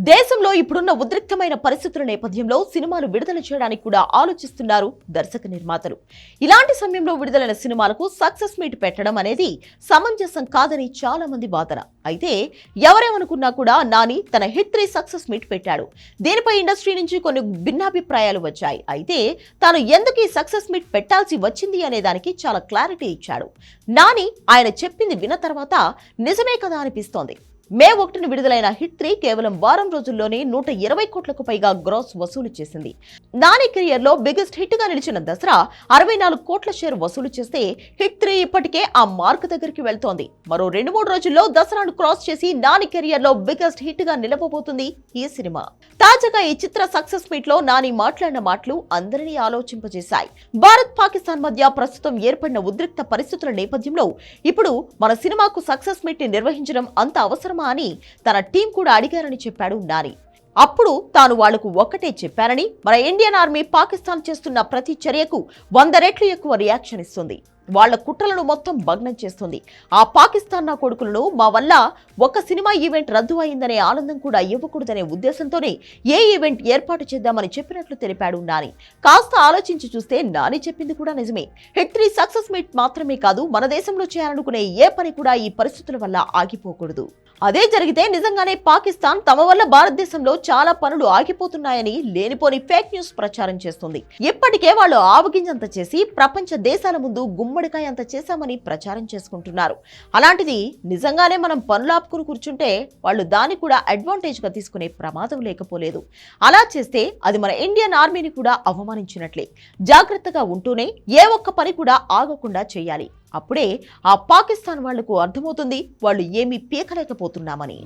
దేశంలో ఇప్పుడున్న ఉద్రిక్తమైన పరిస్థితుల నేపథ్యంలో సినిమాలు విడుదల చేయడానికి కూడా ఆలోచిస్తున్నారు దర్శక నిర్మాతలు. ఇలాంటి సమయంలో విడుదలైన సినిమాలకు సక్సెస్ మీట్ పెట్టడం అనేది సమంజసం కాదని చాలా మంది వాదన. అయితే ఎవరేమనుకున్నా కూడా నాని తన హిట్ 3 సక్సెస్ మీట్ పెట్టాడు. దీనిపై ఇండస్ట్రీ నుంచి కొన్ని భిన్నాభిప్రాయాలు వచ్చాయి. అయితే తాను ఎందుకు ఈ సక్సెస్ మీట్ పెట్టాల్సి వచ్చింది అనే దానికి చాలా క్లారిటీ ఇచ్చాడు. నాని ఆయన చెప్పింది విన్న తర్వాత నిజమే కదా అనిపిస్తోంది. మే 1న విడుదలైన హిట్ 3 కేవలం వారం రోజుల్లోనే 120 కోట్లకు పైగా గ్రాస్ వసూలు చేసింది. నాని కెరియర్ లో బిగ్గెస్ట్ హిట్ గా నిలిచిన దసరా 64 కోట్ల షేర్ వసూలు చేస్తే హిట్ 3 ఇప్పటికే ఆ మార్క్ దగ్గరికి వెళ్తోంది. మరో 2-3 రోజుల్లో దసరాను క్రాస్ చేసి నాని కెరియర్ లో బిగ్గెస్ట్ హిట్ గా నిలవబోతుంది ఈ సినిమా. తాజాగా ఈ చిత్ర సక్సెస్ మీట్ లో నాని మాట్లాడిన మాటలు అందరినీ ఆలోచింపజేశాయి. భారత్ పాకిస్తాన్ మధ్య ప్రస్తుతం ఏర్పడిన ఉద్రిక్త పరిస్థితుల నేపథ్యంలో ఇప్పుడు మన సినిమాకు సక్సెస్ మీట్ ని నిర్వహించడం అంత అవసరం అని తన టీం కూడా అడిగారని చెప్పాడు నాని. అప్పుడు తాను వాళ్లకు ఒక్కటే చెప్పానని, మన ఇండియన్ ఆర్మీ పాకిస్తాన్ చేస్తున్న ప్రతి చర్యకు 100 రెట్లు ఎక్కువ రియాక్షన్ ఇస్తుంది. వాళ్ల కుట్రలను మొత్తం భగ్నం చేస్తుంది. ఆ పాకిస్తాన్ నా కొడుకులను మా వల్ల ఒక సినిమా ఈవెంట్ రద్దు అయిందనే ఆనందం కూడా ఇవ్వకూడదనే ఉద్దేశంతోనే ఏ ఈవెంట్ ఏర్పాటు చేద్దామని చెప్పినట్లు తెలిపాడు నాని. కాస్త ఆలోచించి చూస్తే నాని చెప్పింది కూడా నిజమే. హిట్ 3 సక్సెస్ మీట్ మాత్రమే కాదు, మన దేశంలో చేయాలనుకునే ఏ పని కూడా ఈ పరిస్థితుల వల్ల ఆగిపోకూడదు. అదే జరిగితే నిజంగానే పాకిస్తాన్ తమ వల్ల భారతదేశంలో చాలా పనులు ఆగిపోతున్నాయని లేనిపోని ఫేక్ న్యూస్ ప్రచారం చేస్తుంది. ఇప్పటికే వాళ్ళు ఆవగింజంత చేసి ప్రపంచ దేశాల ముందు గుమ్మడికాయ అంత చేశామని ప్రచారం చేసుకుంటున్నారు. అలాంటిది నిజంగానే మనం పనులు ఆపుకుని కూర్చుంటే వాళ్ళు దాన్ని కూడా అడ్వాంటేజ్ గా తీసుకునే ప్రమాదం లేకపోలేదు. అలా చేస్తే అది మన ఇండియన్ ఆర్మీని కూడా అవమానించినట్లే. జాగ్రత్తగా ఉంటూనే ఏ ఒక్క పని కూడా ఆగకుండా చేయాలి. అప్పుడే ఆ పాకిస్తాన్ వాళ్లకు అర్థమవుతుంది వాళ్ళు ఏమీ పీకలేకపోతున్నామని.